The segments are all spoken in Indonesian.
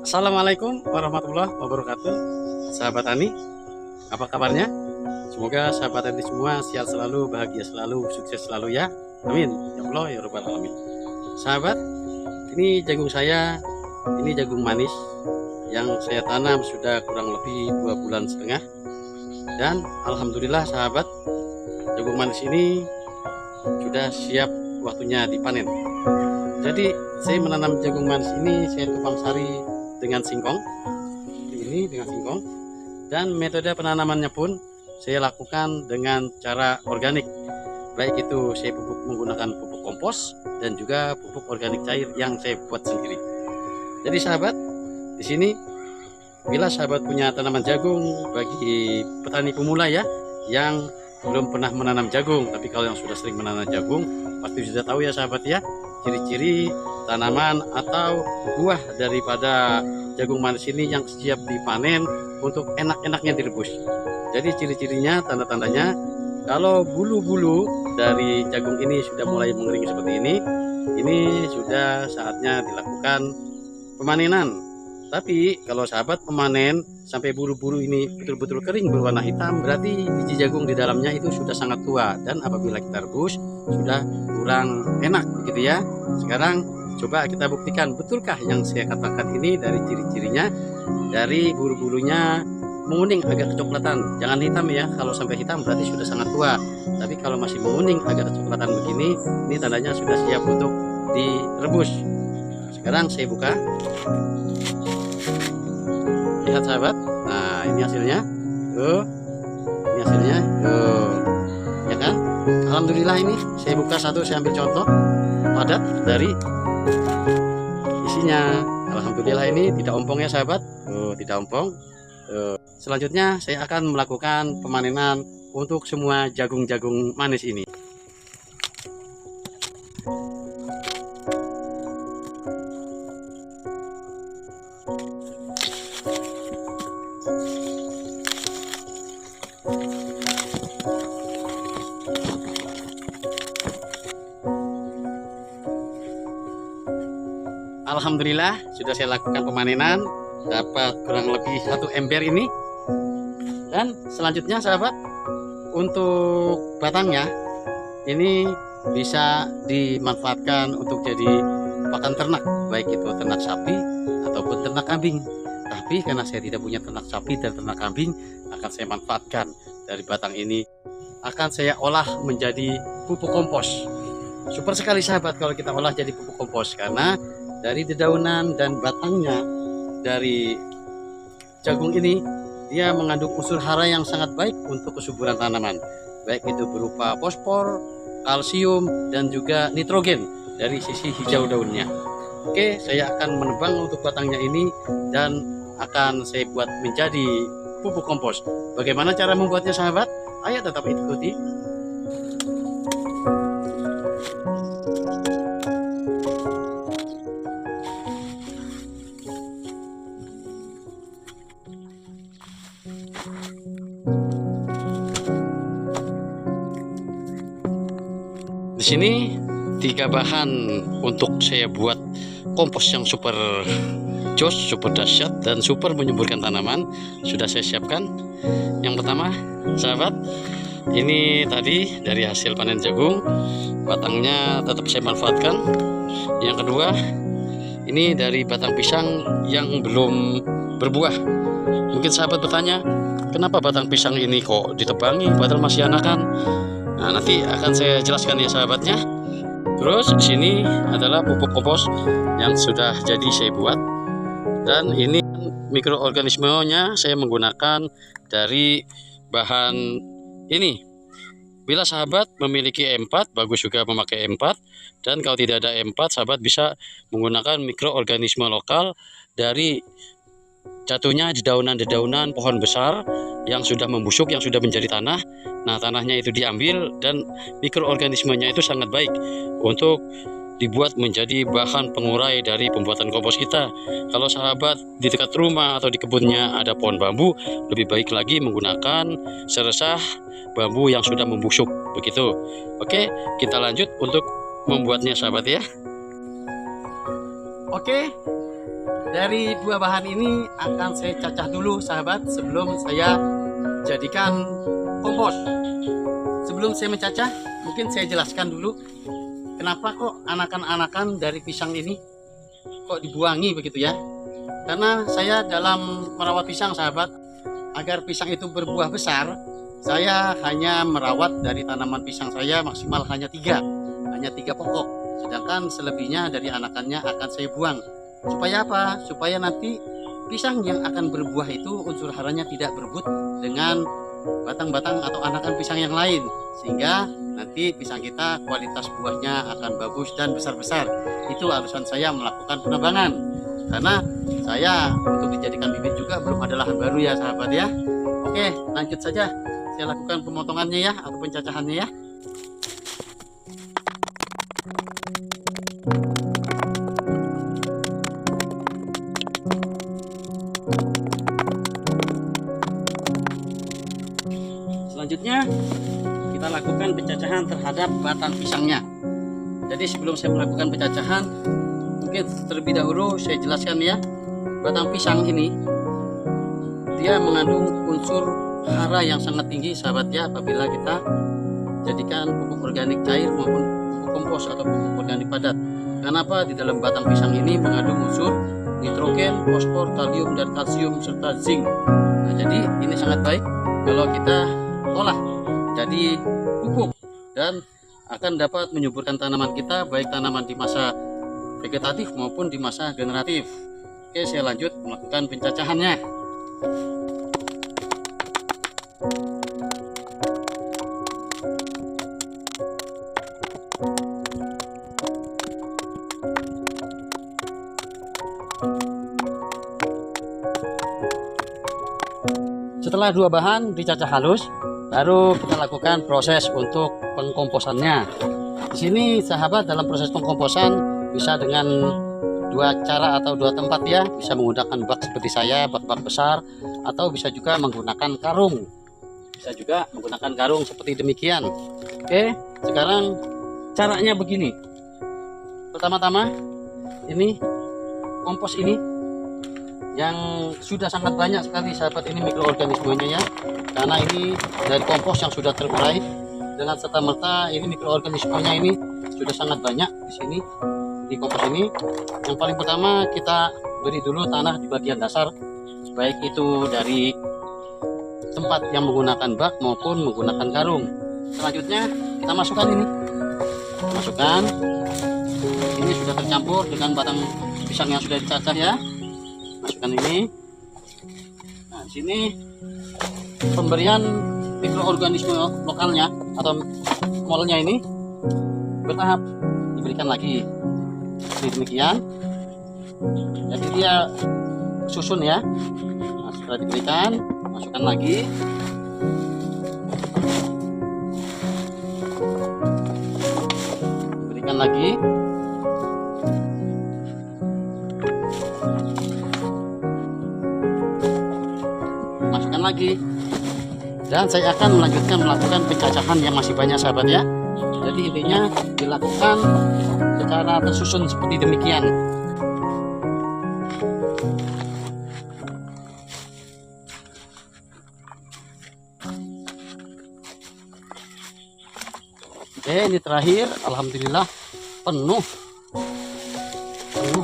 Assalamualaikum warahmatullahi wabarakatuh. Sahabat Tani, apa kabarnya? Semoga sahabat Tani semua sehat selalu, bahagia selalu, sukses selalu ya. Amin. Ya Allah ya Rabbal Alamin. Sahabat, ini jagung saya, ini jagung manis yang saya tanam sudah kurang lebih 2,5 bulan. Dan alhamdulillah sahabat, jagung manis ini sudah siap waktunya dipanen. Jadi saya menanam jagung manis ini, saya tupang sari dengan singkong, ini dengan singkong, dan metode penanamannya pun saya lakukan dengan cara organik, baik itu saya menggunakan pupuk kompos dan juga pupuk organik cair yang saya buat sendiri. Jadi sahabat, di sini bila sahabat punya tanaman jagung, bagi petani pemula ya yang belum pernah menanam jagung, tapi kalau yang sudah sering menanam jagung pasti sudah tahu ya sahabat ya, ciri-ciri tanaman atau buah daripada jagung manis ini yang siap dipanen untuk enak-enaknya direbus. Jadi ciri-cirinya, tanda-tandanya, kalau bulu-bulu dari jagung ini sudah mulai mengering seperti ini sudah saatnya dilakukan pemanenan. Tapi kalau sahabat memanen sampai bulu-bulu ini betul-betul kering berwarna hitam, berarti biji jagung di dalamnya itu sudah sangat tua, dan apabila kita rebus sudah kurang enak begitu ya. Sekarang coba kita buktikan, betulkah yang saya katakan ini dari ciri-cirinya, dari bulu-bulunya menguning agak kecoklatan, jangan hitam ya. Kalau sampai hitam berarti sudah sangat tua, tapi kalau masih menguning agak kecoklatan begini, ini tandanya sudah siap untuk direbus. Sekarang saya buka, lihat sahabat, nah ini hasilnya tuh, ini hasilnya tuh ya kan. Alhamdulillah, ini saya buka satu, saya ambil contoh padat dari isinya. Alhamdulillah, ini tidak ompong ya sahabat, tidak ompong. Selanjutnya saya akan melakukan pemanenan untuk semua jagung-jagung manis ini. Alhamdulillah sudah saya lakukan pemanenan, dapat kurang lebih 1 ember ini. Dan selanjutnya sahabat, untuk batangnya ini bisa dimanfaatkan untuk jadi pakan ternak, baik itu ternak sapi ataupun ternak kambing. Tapi karena saya tidak punya ternak sapi dan ternak kambing, akan saya manfaatkan dari batang ini, akan saya olah menjadi pupuk kompos. Super sekali sahabat kalau kita olah jadi pupuk kompos, karena dari dedaunan dan batangnya dari jagung ini, dia mengandung unsur hara yang sangat baik untuk kesuburan tanaman, baik itu berupa fosfor, kalsium, dan juga nitrogen dari sisi hijau daunnya. Oke, saya akan menebang untuk batangnya ini dan akan saya buat menjadi pupuk kompos. Bagaimana cara membuatnya sahabat? Ayo tetap ikuti. Di sini 3 bahan untuk saya buat kompos yang super jos, super dahsyat, dan super menyuburkan tanaman sudah saya siapkan. Yang pertama sahabat, ini tadi dari hasil panen jagung, batangnya tetap saya manfaatkan. Yang kedua, ini dari batang pisang yang belum berbuah. Mungkin sahabat bertanya, kenapa batang pisang ini kok ditebangi padahal masih anakan? Nah, nanti akan saya jelaskan ya sahabatnya. Terus di sini adalah pupuk kompos yang sudah jadi saya buat, dan ini mikroorganismenya saya menggunakan dari bahan ini. Bila sahabat memiliki E4, bagus juga memakai E4, dan kalau tidak ada E4, sahabat bisa menggunakan mikroorganisme lokal dari jatuhnya dedaunan-dedaunan pohon besar yang sudah membusuk, yang sudah menjadi tanah. Nah, tanahnya itu diambil dan mikroorganismenya itu sangat baik untuk dibuat menjadi bahan pengurai dari pembuatan kompos kita. Kalau sahabat di dekat rumah atau di kebunnya ada pohon bambu, lebih baik lagi menggunakan seresah bambu yang sudah membusuk begitu. Oke, kita lanjut untuk membuatnya sahabat ya. Oke, dari dua bahan ini akan saya cacah dulu sahabat sebelum saya jadikan kompos. Sebelum saya mencacah, mungkin saya jelaskan dulu kenapa kok anakan-anakan dari pisang ini kok dibuangi begitu ya. Karena saya dalam merawat pisang sahabat, agar pisang itu berbuah besar, saya hanya merawat dari tanaman pisang saya maksimal hanya tiga pokok. Sedangkan selebihnya dari anakannya akan saya buang. Supaya apa? Supaya nanti pisang yang akan berbuah itu unsur haranya tidak berebut dengan batang-batang atau anakan pisang yang lain, sehingga nanti pisang kita kualitas buahnya akan bagus dan besar-besar. Itu alasan saya melakukan penebangan, karena saya untuk dijadikan bibit juga belum ada lahan baru ya sahabat ya. Oke, lanjut saja saya lakukan pemotongannya ya, atau pencacahannya ya. Selanjutnya kita lakukan pencacahan terhadap batang pisangnya. Jadi sebelum saya melakukan pencacahan, mungkin terlebih dahulu saya jelaskan ya, batang pisang ini dia mengandung unsur hara yang sangat tinggi sahabat ya, apabila kita jadikan pupuk organik cair maupun pupuk kompos atau pupuk organik padat. Kenapa? Di dalam batang pisang ini mengandung unsur nitrogen, fosfor, kalium, dan kalsium serta zinc. Nah, jadi ini sangat baik kalau kita olah jadi pupuk dan akan dapat menyuburkan tanaman kita, baik tanaman di masa vegetatif maupun di masa generatif. Oke, saya lanjut melakukan pencacahannya. Setelah dua bahan dicacah halus, baru kita lakukan proses untuk pengkomposannya. Di sini sahabat, dalam proses pengkomposan bisa dengan dua cara atau dua tempat ya. Bisa menggunakan bak seperti saya, bak-bak besar, atau bisa juga menggunakan karung. Bisa juga menggunakan karung seperti demikian. Oke, sekarang caranya begini. Pertama-tama ini kompos ini yang sudah sangat banyak sekali sahabat, ini mikroorganismenya ya, karena ini dari kompos yang sudah terurai. Dengan serta-merta ini mikroorganismenya ini sudah sangat banyak di sini di kompos ini. Yang paling pertama kita beri dulu tanah di bagian dasar, baik itu dari tempat yang menggunakan bak maupun menggunakan karung. Selanjutnya kita masukkan ini, ini sudah tercampur dengan batang pisang yang sudah dicacah ya. Masukkan ini. Nah, di sini pemberian mikroorganisme lokalnya atau molnya ini bertahap diberikan lagi seperti demikian. Jadi dia susun ya. Nah, setelah diberikan, masukkan lagi. Berikan lagi. Masukkan lagi. Dan saya akan melanjutkan melakukan pencacahan yang masih banyak sahabat ya. Jadi intinya dilakukan secara tersusun seperti demikian. Oke, ini terakhir, alhamdulillah penuh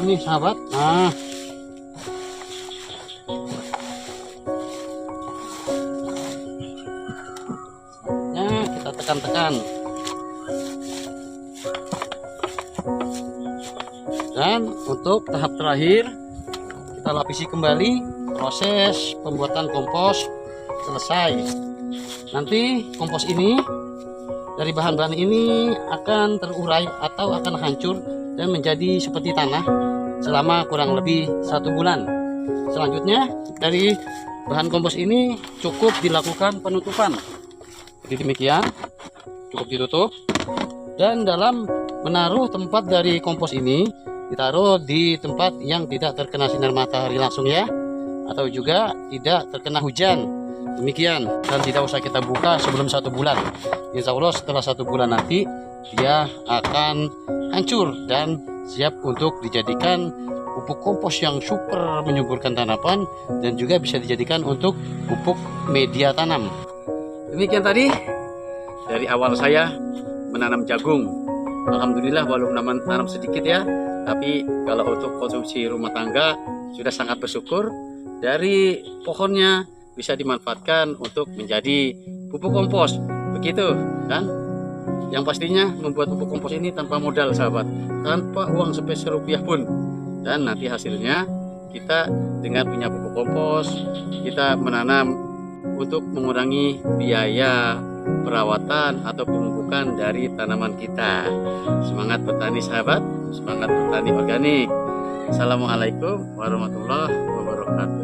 nih sahabat. Nah, kita tekan-tekan, dan untuk tahap terakhir kita lapisi kembali. Proses pembuatan kompos selesai. Nanti kompos ini dari bahan-bahan ini akan terurai atau akan hancur dan menjadi seperti tanah selama kurang lebih 1 bulan. Selanjutnya dari bahan kompos ini cukup dilakukan penutupan seperti demikian, cukup ditutup. Dan dalam menaruh tempat dari kompos ini ditaruh di tempat yang tidak terkena sinar matahari langsung ya, atau juga tidak terkena hujan demikian, dan tidak usah kita buka sebelum 1 bulan. Insya Allah setelah 1 bulan nanti dia akan hancur dan siap untuk dijadikan pupuk kompos yang super menyuburkan tanaman dan juga bisa dijadikan untuk pupuk media tanam. Demikian tadi dari awal saya menanam jagung. Alhamdulillah walaupun nanam sedikit ya, tapi kalau untuk konsumsi rumah tangga sudah sangat bersyukur. Dari pohonnya bisa dimanfaatkan untuk menjadi pupuk kompos, begitu kan? Yang pastinya membuat pupuk kompos ini tanpa modal sahabat, tanpa uang sepeser rupiah pun. Dan nanti hasilnya kita dengan punya pupuk kompos, kita menanam untuk mengurangi biaya perawatan atau pemupukan dari tanaman kita. Semangat bertani sahabat, semangat bertani organik. Assalamualaikum warahmatullahi wabarakatuh.